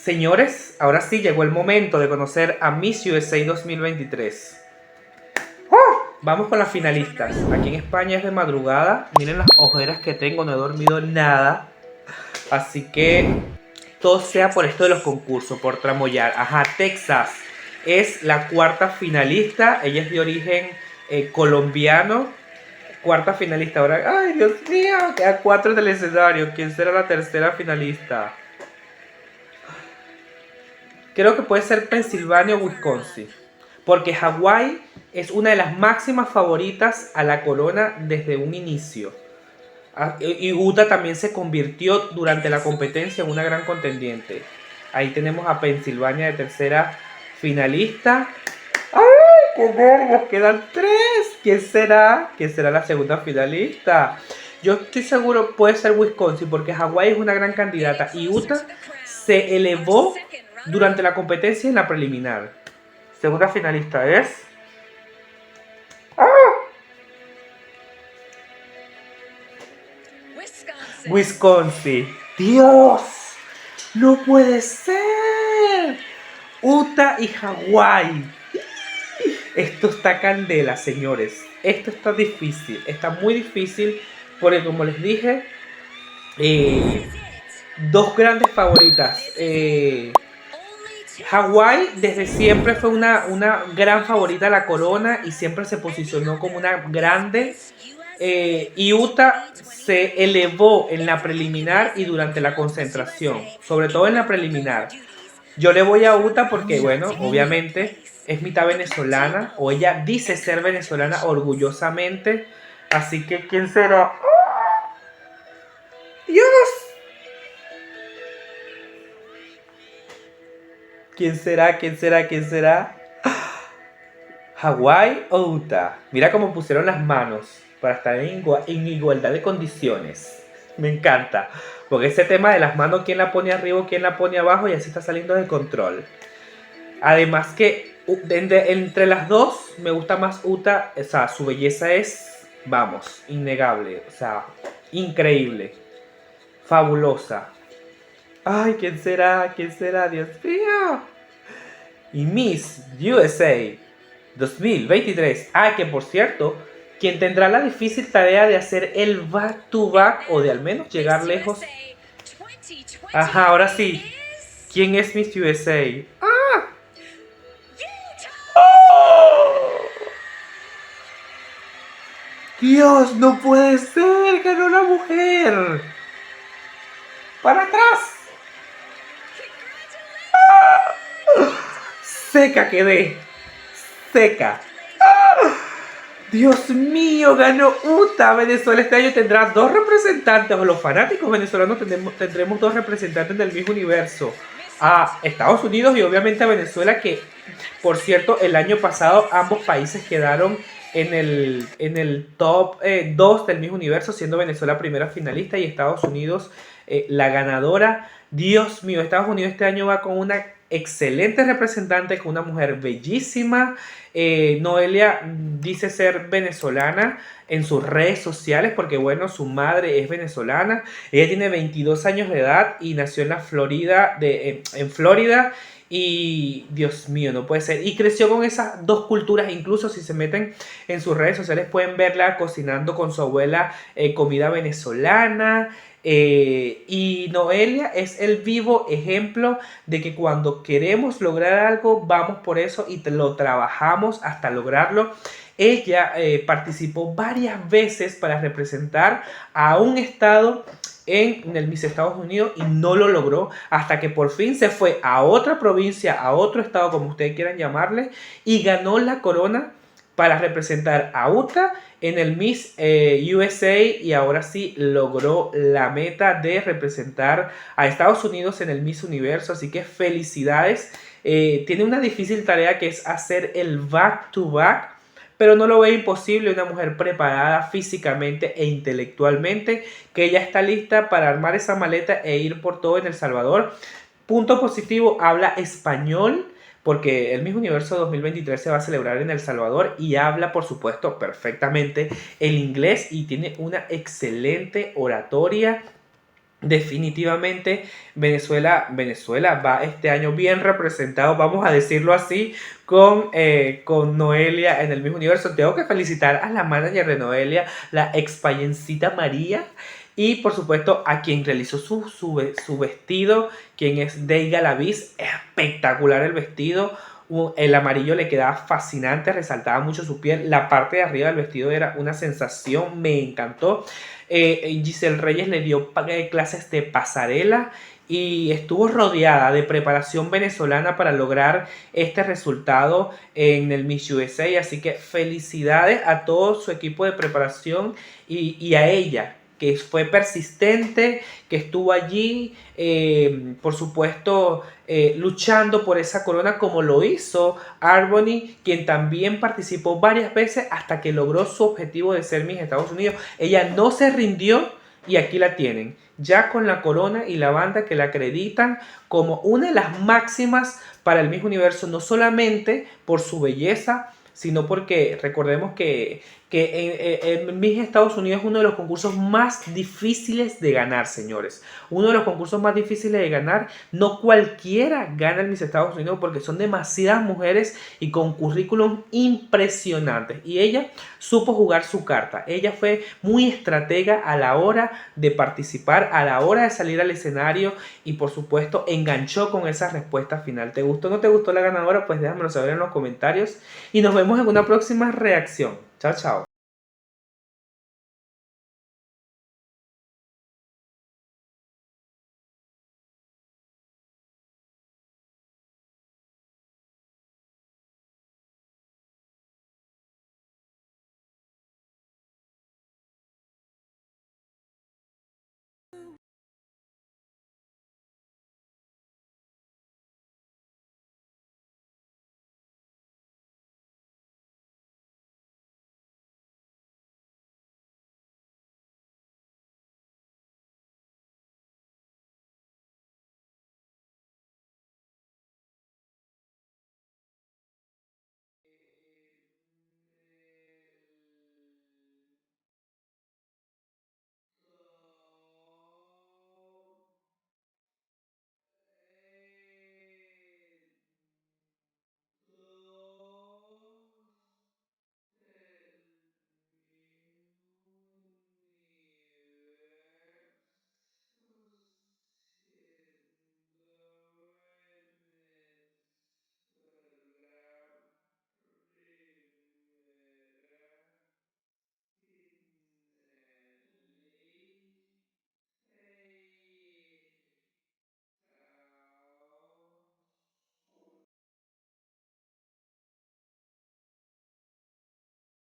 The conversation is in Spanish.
Señores, ahora sí llegó el momento de conocer a Miss USA 2023. Vamos con las finalistas. Aquí en España es de madrugada. Miren las ojeras que tengo, no he dormido nada. Así que todo sea por esto de los concursos, por tramoyar. Ajá, Texas es la cuarta finalista. Ella es de origen colombiano. Cuarta finalista. Ahora, ay, Dios mío, queda 4 en el escenario. ¿Quién será la tercera finalista? Creo que puede ser Pensilvania o Wisconsin. Porque Hawái es una de las máximas favoritas a la corona desde un inicio. Y Utah también se convirtió durante la competencia en una gran contendiente. Ahí tenemos a Pensilvania de tercera finalista. ¡Ay, qué nervios! Quedan 3. ¿Quién será? ¿Quién será la segunda finalista? Yo estoy seguro puede ser Wisconsin porque Hawái es una gran candidata y Utah se elevó durante la competencia en la preliminar. Segunda finalista es... Wisconsin. ¡Dios! ¡No puede ser! Utah y Hawái. Esto está candela, señores. Esto está difícil. Está muy difícil porque, como les dije, dos grandes favoritas. Hawái desde siempre fue una gran favorita a la corona y siempre se posicionó como una grande. Y Utah se elevó en la preliminar y durante la concentración, sobre todo en la preliminar. Yo le voy a Utah porque, bueno, obviamente es mitad venezolana, o ella dice ser venezolana orgullosamente. Así que, ¿quién será? ¡Dios! ¿Quién será? ¿Quién será? ¿Quién será? ¿Hawái o Utah? Mira cómo pusieron las manos para estar en igualdad de condiciones. Me encanta. Porque ese tema de las manos, quién la pone arriba, quién la pone abajo, y así está saliendo de control. Además que entre las dos me gusta más Utah. O sea, su belleza es, vamos, innegable. O sea, increíble. Fabulosa. Ay, ¿quién será? ¿Quién será? Dios mío. Y Miss USA 2023. Ah, que por cierto, quien tendrá la difícil tarea de hacer el back-to-back o de al menos llegar lejos. Ajá, ahora sí. ¿Quién es Miss USA? ¡Ah! ¡Oh! Dios, no puede ser. Ganó una mujer. Para atrás. Seca quedé. Seca. Dios mío, ganó Utah. Venezuela este año tendrá 2 representantes, o los fanáticos venezolanos tendremos 2 representantes del mismo universo. A Estados Unidos y obviamente a Venezuela, que por cierto el año pasado ambos países quedaron en el top 2 del mismo universo, siendo Venezuela primera finalista y Estados Unidos la ganadora. Dios mío, Estados Unidos este año va con una excelente representante, con una mujer bellísima. Noelia dice ser venezolana en sus redes sociales porque, bueno, su madre es venezolana. Ella tiene 22 años de edad y nació en la Florida, en Florida. Y Dios mío, no puede ser. Y creció con esas dos culturas. Incluso si se meten en sus redes sociales pueden verla cocinando con su abuela comida venezolana. Y Noelia es el vivo ejemplo de que cuando queremos lograr algo, vamos por eso y lo trabajamos hasta lograrlo. Ella participó varias veces para representar a un estado en el Miss Estados Unidos y no lo logró hasta que por fin se fue a otra provincia, a otro estado, como ustedes quieran llamarle, y ganó la corona para representar a Utah en el Miss USA, y ahora sí logró la meta de representar a Estados Unidos en el Miss Universo. Así que felicidades. Tiene una difícil tarea que es hacer el back-to-back, pero no lo ve imposible. Una mujer preparada físicamente e intelectualmente, que ya está lista para armar esa maleta e ir por todo en El Salvador. Punto positivo, habla español, porque el Miss Universo 2023 se va a celebrar en El Salvador y habla, por supuesto, perfectamente el inglés y tiene una excelente oratoria. definitivamente Venezuela va este año bien representado, vamos a decirlo así, con Noelia en el mismo universo. Tengo que felicitar a la manager de Noelia, la ex payencita María, y por supuesto a quien realizó su vestido, quien es Deiga Lavis. Espectacular el vestido. El amarillo le quedaba fascinante, resaltaba mucho su piel. La parte de arriba del vestido era una sensación, me encantó. Giselle Reyes le dio clases de pasarela y estuvo rodeada de preparación venezolana para lograr este resultado en el Miss USA. Así que felicidades a todo su equipo de preparación y a ella, que fue persistente, que estuvo allí, por supuesto, luchando por esa corona como lo hizo Arbony, quien también participó varias veces hasta que logró su objetivo de ser Miss Estados Unidos. Ella no se rindió y aquí la tienen, ya con la corona y la banda que la acreditan como una de las máximas para el Miss Universo, no solamente por su belleza, sino porque recordemos que en Miss Estados Unidos es uno de los concursos más difíciles de ganar, señores. Uno de los concursos más difíciles de ganar. No cualquiera gana el Miss Estados Unidos porque son demasiadas mujeres y con currículum impresionantes. Y ella supo jugar su carta. Ella fue muy estratega a la hora de participar, a la hora de salir al escenario y por supuesto enganchó con esa respuesta final. ¿Te gustó o no te gustó la ganadora? Pues déjamelo saber en los comentarios y nos vemos en una próxima reacción. Chao, chao.